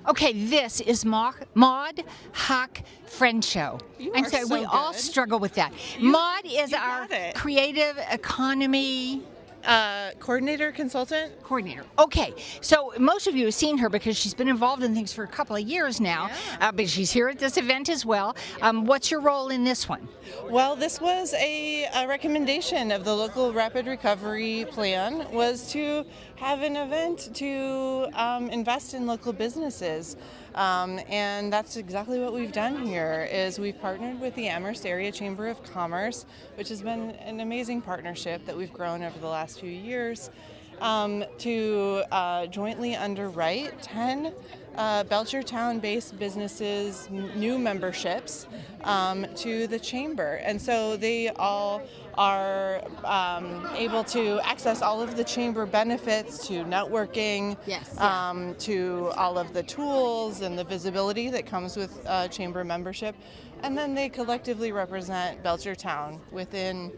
Okay, this is Maud Huck Friend Show. I'm are sorry, so we all good. struggle with that. Maud is you our got it. creative economy Coordinator, consultant. coordinator. Okay, so most of you have seen her because she's been involved in things for a couple of years now, Yeah. but she's here at this event as well. What's your role in this one? Well, this was a recommendation of the local rapid recovery plan, was to have an event to invest in local businesses. And that's exactly what we've done here. Is we've partnered with the Amherst Area Chamber of Commerce, which has been an amazing partnership that we've grown over the last few years, to jointly underwrite 10 Belchertown-based businesses' new memberships to the chamber. And so they all are able to access all of the chamber benefits, to networking, to all of the tools and the visibility that comes with chamber membership. And then they collectively represent Belchertown within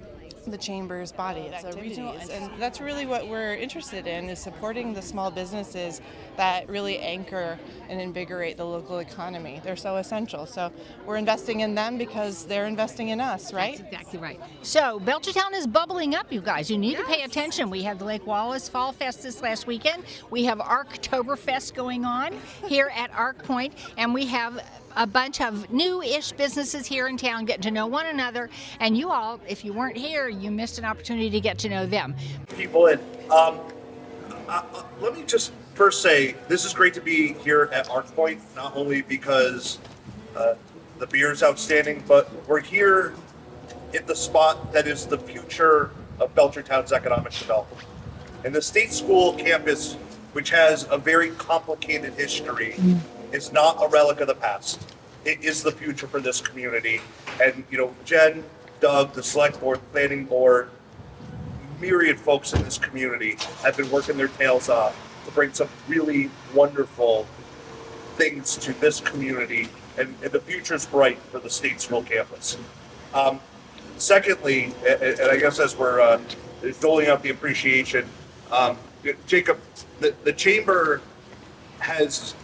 the chamber's body. It's a regional, and that's really what we're interested in, is supporting the small businesses that really anchor and invigorate the local economy. They're so essential. So we're investing in them because they're investing in us, right? That's exactly right. So Belchertown is bubbling up, you guys. You need to pay attention. We had the Lake Wallace Fall Fest this last weekend. We have Arktoberfest going on here at Arc Point, and we have a bunch of new-ish businesses here in town getting to know one another. And you all, if you weren't here, you missed an opportunity to get to know them. People in. Let me just first say, this is great to be here at Arc Point, not only because the beer is outstanding, but we're here in the spot that is the future of Belchertown's economic development. And the state school campus, which has a very complicated history, is not a relic of the past. It is the future for this community. And, Jen, Doug, the select board, planning board, myriad folks in this community have been working their tails off to bring some really wonderful things to this community, and the future's bright for the state school campus. Secondly, and I guess as we're doling out the appreciation, Jacob, the chamber has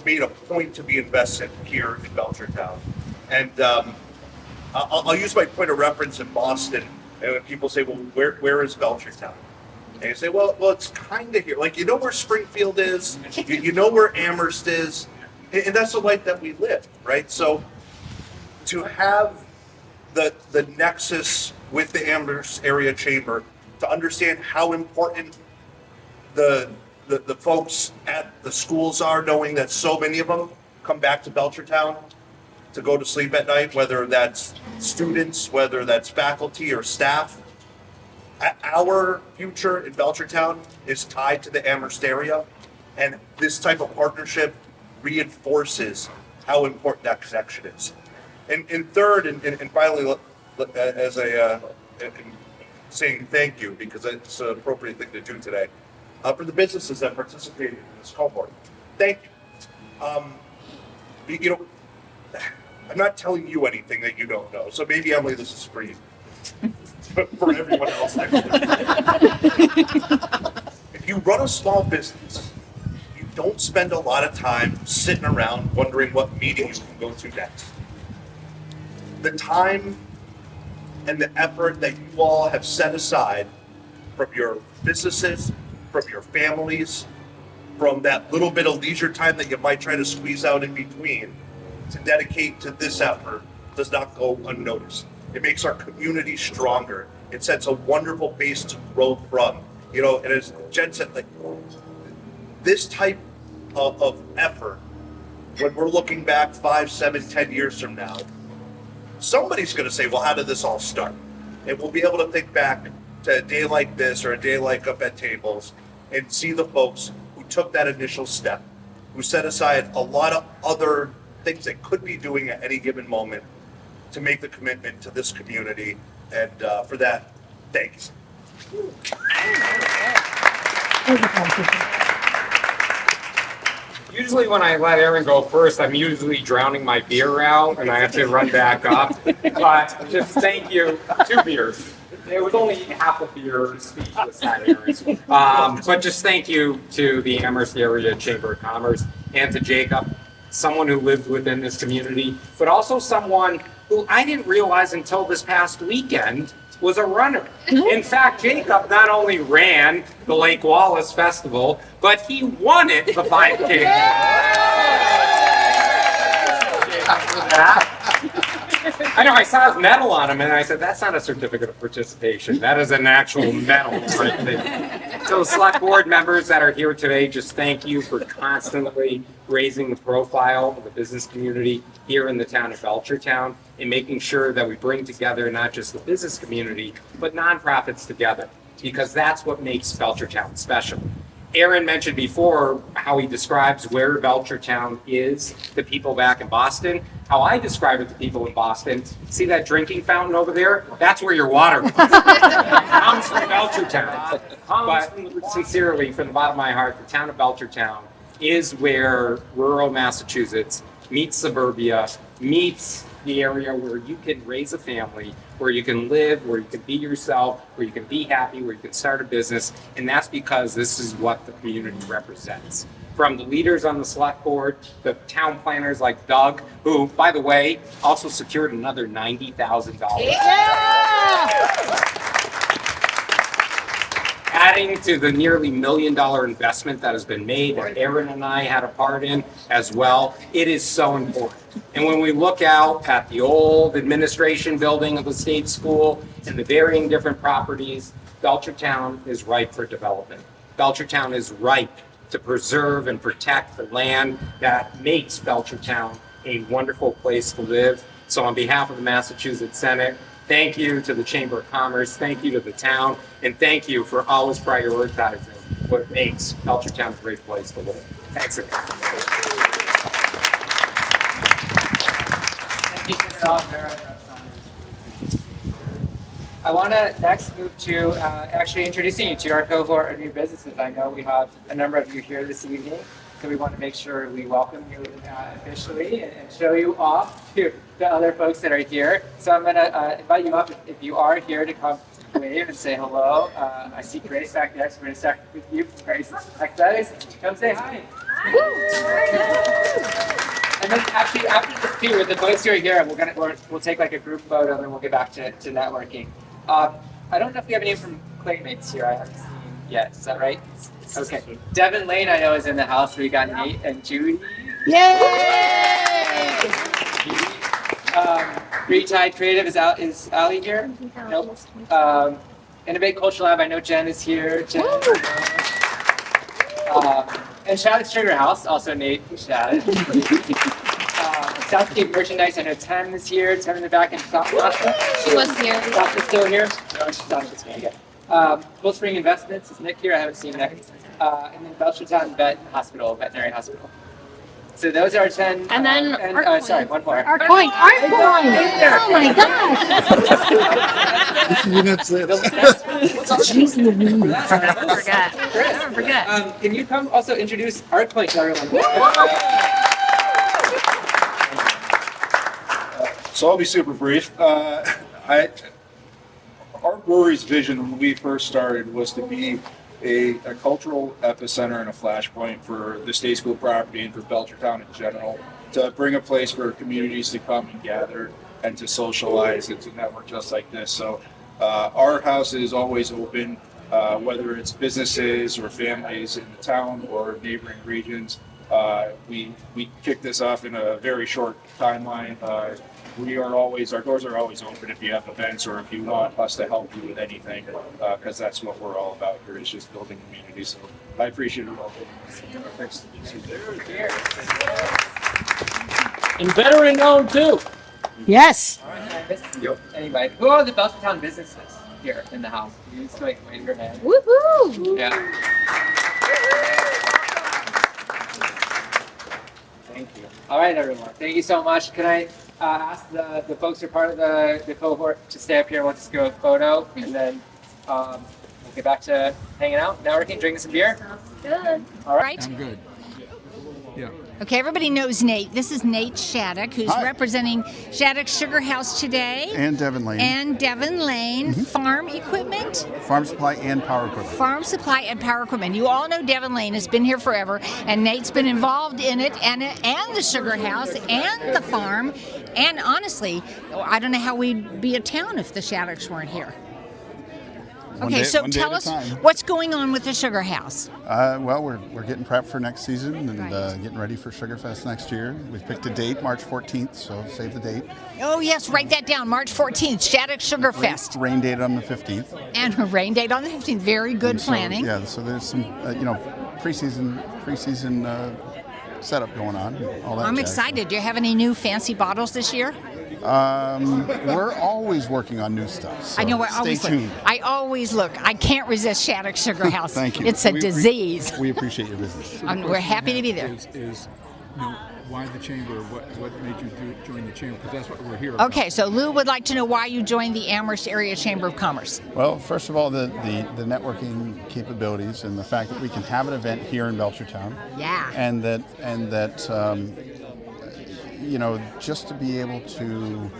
made a point to be invested here in Belchertown. And I'll use my point of reference in Boston. And when people say, well, where is Belchertown? And you say, well, it's kind of here. Like, where Springfield is, you know where Amherst is, and that's the life that we live, right? So to have the nexus with the Amherst Area Chamber, to understand how important the folks at the schools are, knowing that so many of them come back to Belchertown to go to sleep at night, whether that's students, whether that's faculty or staff. Our future in Belchertown is tied to the Amherst area, and this type of partnership reinforces how important that connection is. And third, and finally, as saying thank you, because it's an appropriate thing to do today, for the businesses that participated in this cohort. Thank you. I'm not telling you anything that you don't know, so maybe, Emily, this is for you. For everyone else. If you run a small business, you don't spend a lot of time sitting around wondering what meeting you can go to next. The time and the effort that you all have set aside from your businesses, from your families, from that little bit of leisure time that you might try to squeeze out in between to dedicate to this effort does not go unnoticed. It makes our community stronger. It sets a wonderful base to grow from. And as Jen said, this type of effort, when we're looking back 5, 7, 10 years from now, somebody's going to say, well, how did this all start? And we'll be able to think back to a day like this or a day like Up at Tables and see the folks who took that initial step, who set aside a lot of other things they could be doing at any given moment to make the commitment to this community. And for that, thanks. Usually when I let Aaron go first, I'm usually drowning my beer out and I have to run back up. But just thank you. 2 beers. It was only half a beer, speechless at Aaron. But just thank you to the Amherst Area Chamber of Commerce. and to Jacob, someone who lived within this community, but also someone who I didn't realize until this past weekend was a runner. In fact, Jacob not only ran the Lake Wallace Festival, but he won it, the 5K. I know, I saw his medal on him, and I said, that's not a certificate of participation. That is an actual medal. Right? So select board members that are here today, just thank you for constantly raising the profile of the business community here in the town of Belchertown and making sure that we bring together not just the business community, but nonprofits together, because that's what makes Belchertown special. Aaron mentioned before how he describes where Belchertown is to people back in Boston. How I describe it to people in Boston, see that drinking fountain over there? That's where your water comes from. It comes from Belchertown. But sincerely, from the bottom of my heart, the town of Belchertown is where rural Massachusetts meets suburbia, meets the area where you can raise a family, where you can live, where you can be yourself, where you can be happy, where you can start a business. And that's because this is what the community represents. From the leaders on the select board, the town planners like Doug, who, by the way, also secured another $90,000. Adding to the nearly $1 million investment that has been made that Aaron and I had a part in as well. It is so important. And when we look out at the old administration building of the state school and the varying different properties, Belchertown is ripe for development. Belchertown is ripe to preserve and protect the land that makes Belchertown a wonderful place to live. So on behalf of the Massachusetts Senate, thank you to the Chamber of Commerce, thank you to the town, and thank you for always prioritizing what makes Belchertown a great place to live. Thanks again. Thank you for your help, Sarah. I want to next move to actually introducing you to our cohort of new businesses. I know we have a number of you here this evening, so we want to make sure we welcome you officially and show you off to the other folks that are here. So I'm going to invite you up if you are here to come wave and say hello. I see Grace back there, so we're going to start with you. Grace, come say hi. And then actually after this too, with the folks who are here, we'll take like a group photo and then we'll get back to networking. I don't know if we have any from Claymates here. I haven't seen yet. Is that right? Okay. Devin Lane, I know, is in the house. We got Nate and Judy. Yay! Retide Creative is Ali here? Nope. Innovate Cultural Lab, I know Jen is here. Jen, and Shadow's Sugar House, also Nate and Shad. Southgate Merchandise, I know Tem is here. Tem in the back, and She was here. Sasha's still here? No, she's not this week. Cold Spring Investments is Nick here. I haven't seen Nick. And then Belchertown Veterinary Hospital. So those are 10. And then sorry, one more. Our coin. Oh my gosh. Jeez Louise. Never forget. Can you come also introduce ArtPoint to everyone? So I'll be super brief. Our brewery's vision when we first started was to be a cultural epicenter and a flashpoint for the state school property and for Belchertown in general, to bring a place for communities to come and gather and to socialize and to network just like this. So our house is always open, whether it's businesses or families in the town or neighboring regions. We kicked this off in a very short timeline. Our doors are always open if you have events or if you want us to help you with anything, because that's what we're all about here, is just building community. So I appreciate it all. Thanks. And veteran owned too. Yes. Anybody, who are the Belchertown businesses here in the house? You just like wave your hand. Woohoo! Yeah. Thank you. All right, everyone. Thank you so much. Can I ask the folks who are part of the cohort to stay up here? We'll just go a photo, and then we'll get back to hanging out, networking, drinking some beer. Good. All right. I'm good. Yeah. Okay, everybody knows Nate. This is Nate Shattuck, who's Hi. representing Shattuck Sugar House today. And Devon Lane. And Devon Lane Farm Equipment. Farm supply and power equipment. Farm supply and power equipment. You all know Devon Lane has been here forever, and Nate's been involved in it, and the sugar house, and the farm. And honestly, I don't know how we'd be a town if the Shattocks weren't here. Okay, so tell us what's going on with the sugar house. Well, we're getting prepped for next season and getting ready for Sugarfest next year. We've picked a date, March 14th, so save the date. Oh yes, write that down. March 14th, Shattuck Sugar Fest. Rain date on the 15th. And a rain date on the 15th. Very good planning. Yeah, so there's some preseason setup going on. All that I'm jazz. excited. Do you have any new fancy bottles this year? We're always working on new stuff. So I know. stay tuned. I always look. I can't resist Shattuck Sugar House. Thank you. It's a disease. We appreciate your business. We're happy to be there. Is why the chamber? What made you join the chamber? Because that's what we're here about. Okay, so Lou would like to know why you joined the Amherst Area Chamber of Commerce. Well, first of all, the networking capabilities and the fact that we can have an event here in Belchertown. Yeah. And that just to be able to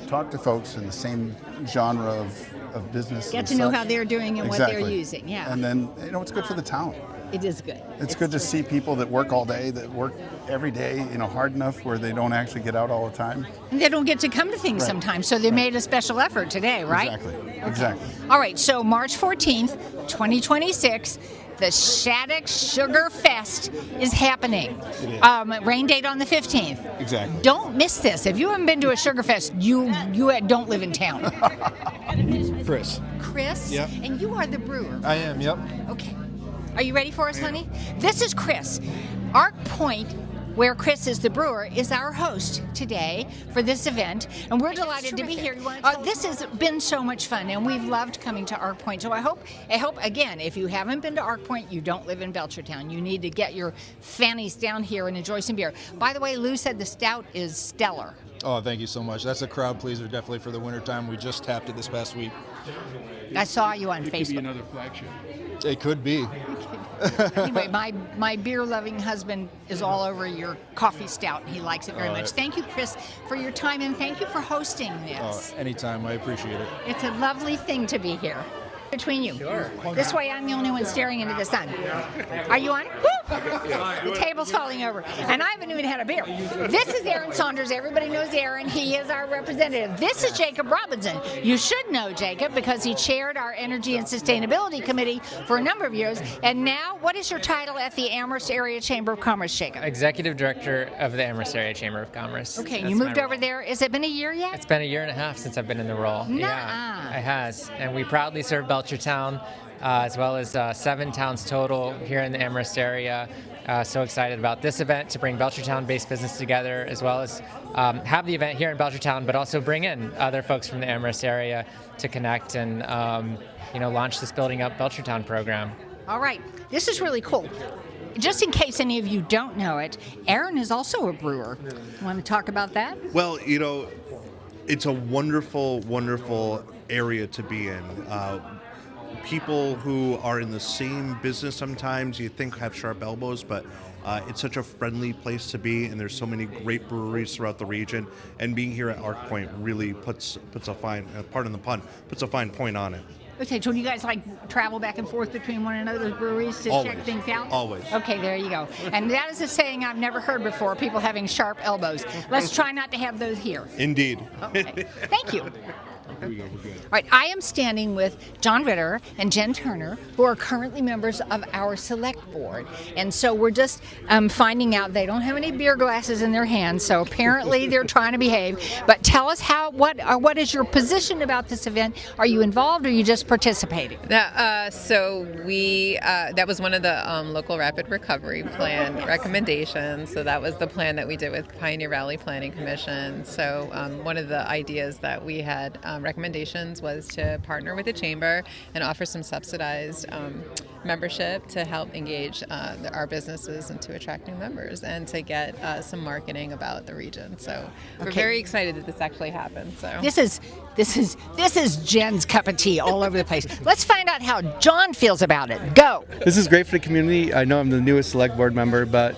talk to folks in the same genre of business. Get and to know such. how they're doing and what they're using. Yeah. And then it's good for the town. It is good. It's good to see people that work all day, that work every day, hard enough where they don't actually get out all the time. And they don't get to come to things Right. sometimes, so they made a special effort today, right? Exactly. All right, so March 14th, 2026, the Shattuck Sugar Fest is happening. It is. Rain date on the 15th. Exactly. Don't miss this. If you haven't been to a Sugar Fest, you don't live in town. Chris. Chris? Yep. And you are the brewer. I am, yep. Okay. Are you ready for us, honey? This is Chris. Arc Point, where Chris is the brewer, is our host today for this event, and we're delighted to be here. This has been so much fun, and we've loved coming to Arc Point. So I hope again, if you haven't been to Arc Point, you don't live in Belchertown. You need to get your fannies down here and enjoy some beer. By the way, Lou said the stout is stellar. Oh, thank you so much. That's a crowd pleaser, definitely for the wintertime. We just tapped it this past week. I saw you on It Facebook. could be another flagship. It could be. Anyway, my beer-loving husband is all over your coffee stout, and he likes it very much. Thank you, Chris, for your time, and thank you for hosting this. Anytime. I appreciate it. It's a lovely thing to be here. Between you. Sure. This way I'm the only one staring into the sun. Are you on? Woo! The table's falling over. And I haven't even had a beer. This is Aaron Saunders. Everybody knows Aaron. He is our representative. This is Jacob Robinson. You should know Jacob because he chaired our Energy and Sustainability Committee for a number of years. And now, what is your title at the Amherst Area Chamber of Commerce, Jacob? Executive Director of the Amherst Area Chamber of Commerce. Okay, That's you moved my over role. there. Has it been a year yet? It's been a year and a half since I've been in the role. Nuh-uh. Yeah, it has. And we proudly serve Belchertown, as well as 7 towns total here in the Amherst area. So excited about this event to bring Belchertown-based business together, as well as have the event here in Belchertown, but also bring in other folks from the Amherst area to connect and launch this Building Up Belchertown program. All right. This is really cool. Just in case any of you don't know it, Aaron is also a brewer. Want to talk about that? Well, it's a wonderful, wonderful area to be in. People who are in the same business sometimes you think have sharp elbows, but it's such a friendly place to be, and there's so many great breweries throughout the region. And being here at Arc Point really puts a fine, pardon the pun, puts a fine point on it. Okay, so do you guys travel back and forth between one another's breweries to check things out? Always. Okay, there you go. And that is a saying I've never heard before, people having sharp elbows. Let's try not to have those here. Indeed. Okay. Thank you. All right, I am standing with John Ritter and Jen Turner, who are currently members of our select board. And so we're just finding out they don't have any beer glasses in their hands, so apparently they're trying to behave. But tell us what is your position about this event? Are you involved or are you just participating? That was one of the local rapid recovery plan recommendations. So that was the plan that we did with Pioneer Valley Planning Commission. So one of the ideas that we had recommendations was to partner with the chamber and offer some subsidized membership to help engage our businesses and to attract new members and to get some marketing about the region. So we're very excited that this actually happened. So This is Jen's cup of tea all over the place. Let's find out how John feels about it. Go. This is great for the community. I know I'm the newest select board member, but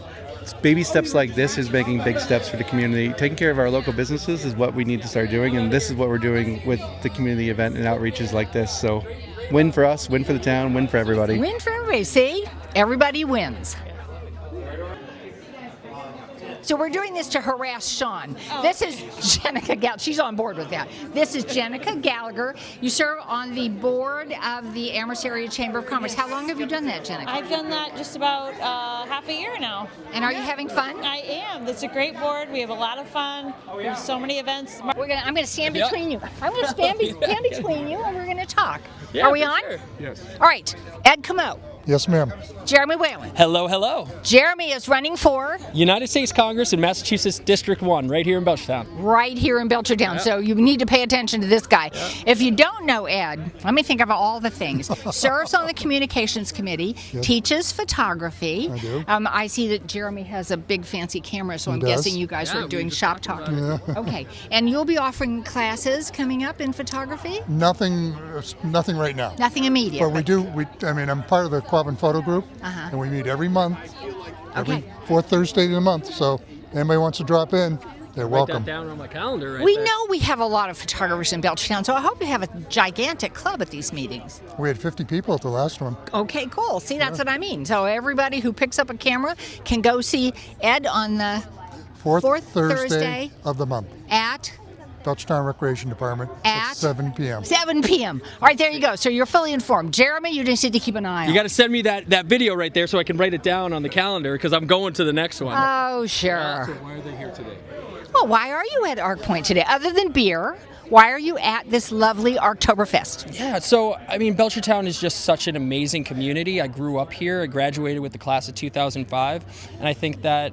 baby steps like this is making big steps for the community. Taking care of our local businesses is what we need to start doing, and this is what we're doing with the community event and outreaches like this. So win for us, win for the town, win for everybody. Win for everybody. See? Everybody wins. So we're doing this to harass Sean. This is Jenica Gallagher. She's on board with that. This is Jenica Gallagher. You serve on the board of the Amherst Area Chamber of Commerce. How long have you done that, Jenica? I've done that just about half a year now. And are you having fun? I am. It's a great board. We have a lot of fun. We have so many events. I'm going to stand between you. I'm going to stand between you, and we're going to talk. Yeah, are we on? Sure. Yes. All right. Ed Camo. Yes, ma'am. Jeremy Whalen. Hello, hello. Jeremy is running for United States Congress in Massachusetts District 1, right here in Belchertown. right here in Belchertown. Yep. So you need to pay attention to this guy. If you don't know Ed, let me think of all the things. Serves on the Communications Committee, teaches photography. I do. I see that Jeremy has a big fancy camera, so I'm does. guessing you guys Yeah, are we doing just shop talked talk. about Yeah. Okay. And you'll be offering classes coming up in photography? Nothing right now. Nothing immediate. But I'm part of the Quabbin Photo Group, and we meet every month, every fourth Thursday of the month. So anybody wants to drop in, they're Write welcome. that down on my calendar right We there. know we have a lot of photographers in Belchertown, so I hope you have a gigantic club at these meetings. We had 50 people at the last one. Okay, cool. See, that's what I mean. So everybody who picks up a camera can go see Ed on the Fourth Thursday Thursday of the month. at Belchertown Recreation Department At? 7 p.m. 7 p.m. All right, there you go. So you're fully informed. Jeremy, you just need to keep an eye on. You got to send me that video right there so I can write it down on the calendar because I'm going to the next one. Oh, So sure. why are they here today? Well, why are you at Arc Point today? Other than beer, why are you at this lovely Arctoberfest? Yeah, so I mean, Belchertown is just such an amazing community. I grew up here. I graduated with the class of 2005, and I think that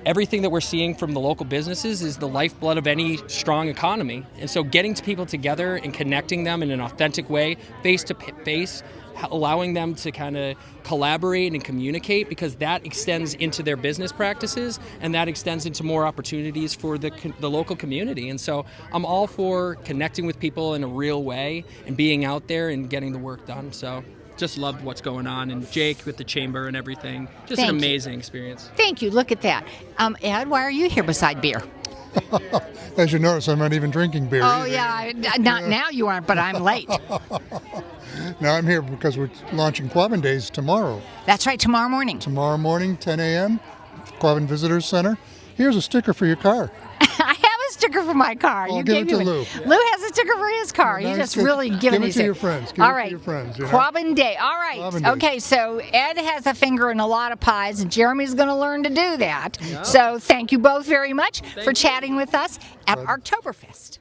everything that we're seeing from the local businesses is the lifeblood of any strong economy. And so, getting people together and connecting them in an authentic way, face to face, allowing them to kind of collaborate and communicate, because that extends into their business practices and that extends into more opportunities for the local community. And so I'm all for connecting with people in a real way and being out there and getting the work done. So just loved what's going on, and Jake with the chamber and everything. Just Thank an you. amazing experience. Thank you. Look at that. Ed, why are you here beside beer? As you notice, I'm not even drinking beer. Oh, either. yeah. Not now you aren't, but I'm late. Now I'm here because we're launching Quabbin Days tomorrow. That's right, tomorrow morning. Tomorrow morning, 10 a.m., Quabbin Visitors Center. Here's a sticker for your car. I have a sticker for my car. I'll You give it gave to me Lou. Lou has a sticker for his car. Nice. He's just really giving Give it these to things. your friends. Give All it right. to your friends. You know? Quabbin Day. All right. Quabbin Day. Okay, so Ed has a finger in a lot of pies, and Jeremy's going to learn to do that. So thank you both very much for chatting with us at Arctoberfest.